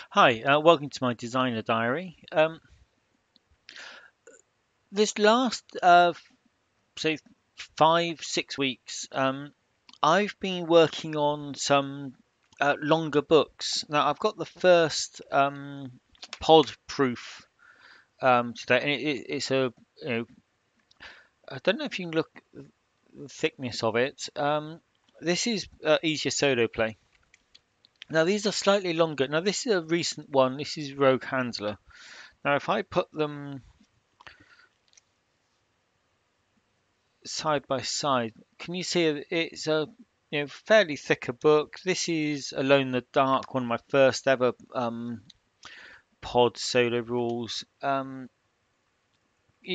Hi, welcome to my designer diary. This last, say, 5, 6 weeks, I've been working on some longer books. Now, I've got the first pod proof today, and it's a, you know, I don't know if you can look at the thickness of it. This is easier solo play. Now, these are slightly longer. Now, this is a recent one. This is Rogue Handler. Now, if I put them side by side, can you see it's a fairly thicker book? This is Alone in the Dark, one of my first ever pod solo rules. You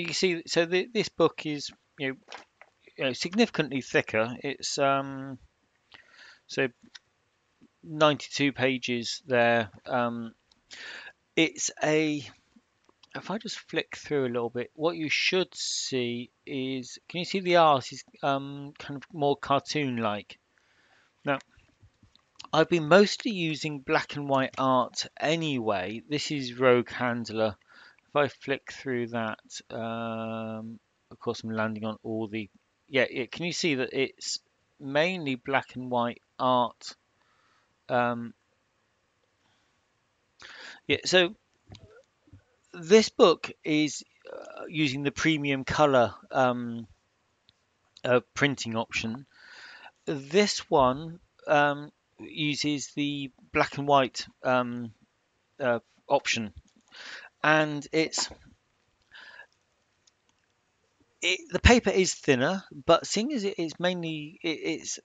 can see, so this book is you know, significantly thicker. It's so 92 pages there. It's a If I just flick through a little bit, what you should see is, can you see the art is kind of more cartoon like? Now, I've been mostly using black and white art anyway. This is Rogue Handler. If I flick through that, of course, I'm landing on all the. Yeah, can you see that it's mainly black and white art? Um, yeah, so this book is using the premium color printing option. This one uses the black and white option, and the paper is thinner, but seeing as it is mainly it's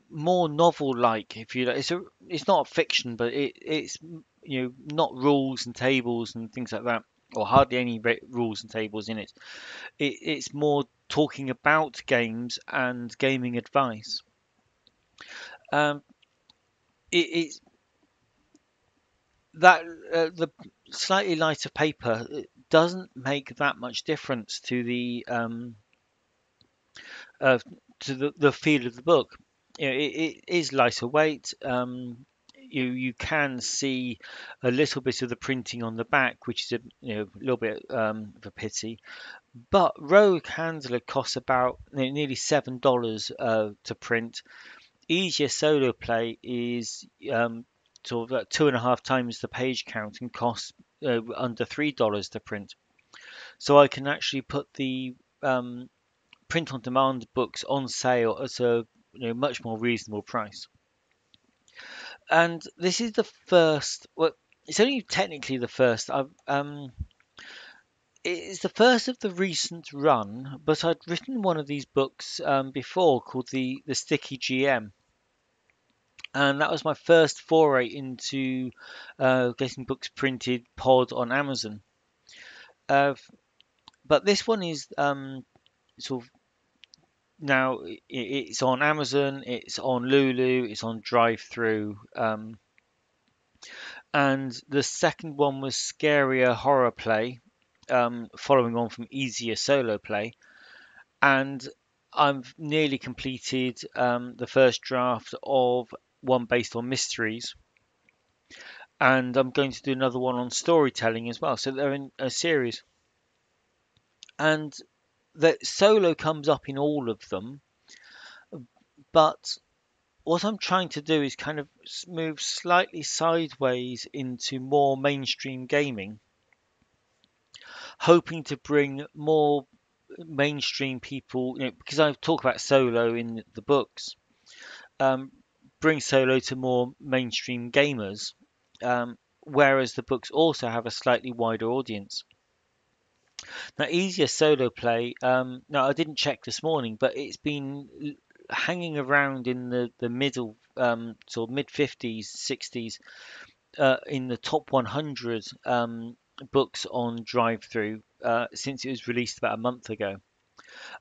more novel-like, if you like. It's not a fiction, but it's not rules and tables and things like that, or hardly any rules and tables in it. It's more talking about games and gaming advice. Um, it's that the slightly lighter paper doesn't make that much difference uh, to the feel of the book. It is lighter weight. You can see a little bit of the printing on the back, which is a little bit of a pity. But Rogue Handler costs about nearly $7 to print. Easier Solo Play is sort of 2.5 times the page count and costs under $3 to print. So I can actually put the print on demand books on sale at a much more reasonable price. And this is the first. Well, it's only technically the first. It's the first of the recent run, but I'd written one of these books before called the Sticky GM, and that was my first foray into getting books printed pod on Amazon. Uh, but this one is sort of now it's on Amazon, it's on Lulu, it's on DriveThru, and the second one was Scarier Horror Play, following on from Easier Solo Play, and I've nearly completed the first draft of one based on mysteries, and I'm going to do another one on storytelling as well. So they're in a series, and the solo comes up in all of them, but what I'm trying to do is kind of move slightly sideways into more mainstream gaming, hoping to bring more mainstream people, because I talk about solo in the books, um, bring solo to more mainstream gamers, whereas the books also have a slightly wider audience. Now, easier solo play. Now, I didn't check this morning, but it's been hanging around in the middle, sort of mid 50s, 60s, in the top 100 books on DriveThru since it was released about a month ago,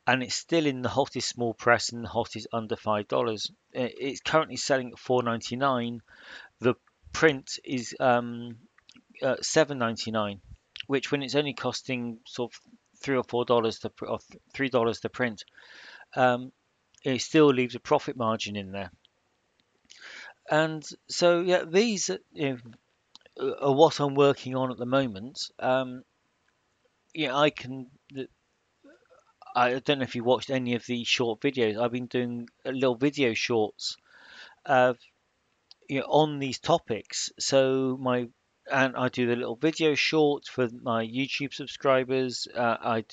and it's still in the hottest small press and the hottest under $5. It's currently selling at $4.99. The print is $7.99, which when it's only costing sort of $3 or $4 or $3 to print, um, it still leaves a profit margin in there. And so yeah, these what I'm working on at the moment. Yeah, I don't know if you watched any of the short videos. I've been doing little video shorts, uh, on these topics. And I do the little video shorts for my YouTube subscribers. I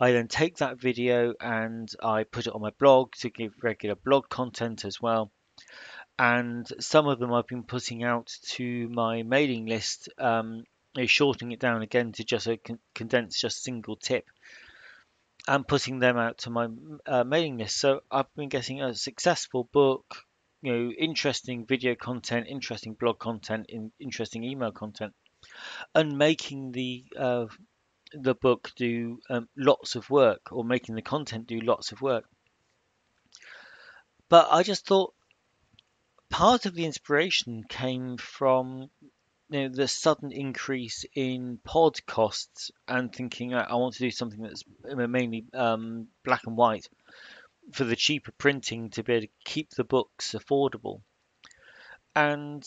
then take that video and I put it on my blog to give regular blog content as well. And some of them I've been putting out to my mailing list, shortening it down again to just a condensed, just single tip, and putting them out to my mailing list. So I've been getting a successful book, interesting video content, interesting blog content, interesting email content, and making the book do lots of work, or making the content do lots of work. But I just thought part of the inspiration came from the sudden increase in pod costs, and thinking I want to do something that's mainly black and white for the cheaper printing to be able to keep the books affordable. And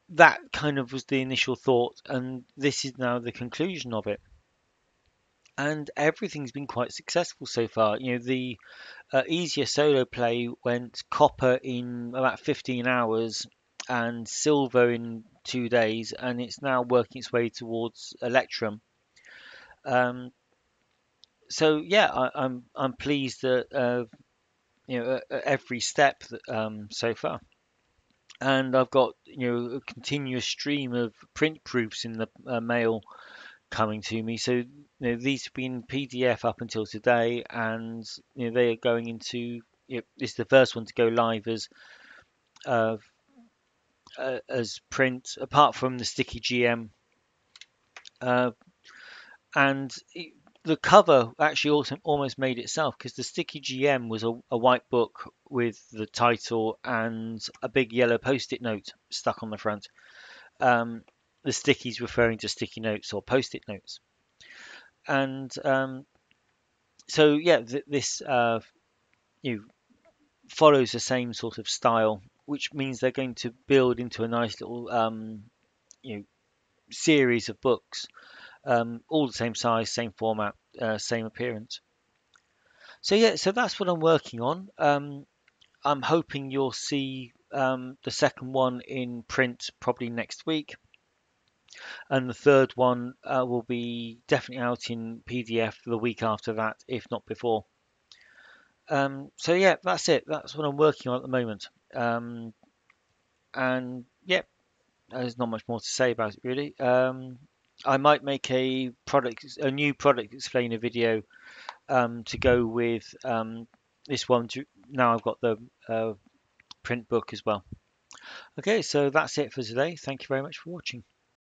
that kind of was the initial thought, and this is now the conclusion of it. And everything's been quite successful so far. The easier solo play went copper in about 15 hours and silver in 2 days, and it's now working its way towards Electrum. Um, so yeah, I'm pleased that at every step so far. And I've got a continuous stream of print proofs in the mail coming to me. So these have been PDF up until today, and they are going into. This is the first one to go live uh, as print, apart from the sticky GM, uh, and the cover actually also almost made itself, because the sticky GM was a white book with the title and a big yellow post-it note stuck on the front. The stickies referring to sticky notes or post-it notes. And so yeah, this you know, follows the same sort of style, which means they're going to build into a nice little you know series of books, all the same size, same format, same appearance. So yeah, so that's what I'm working on. I'm hoping you'll see the second one in print probably next week, and the third one will be definitely out in PDF the week after that, if not before. So yeah, that's it. That's what I'm working on at the moment. And yeah, there's not much more to say about it really. I might make a new product explainer video to go with this one. Now I've got the print book as well. Okay, so that's it for today. Thank you very much for watching.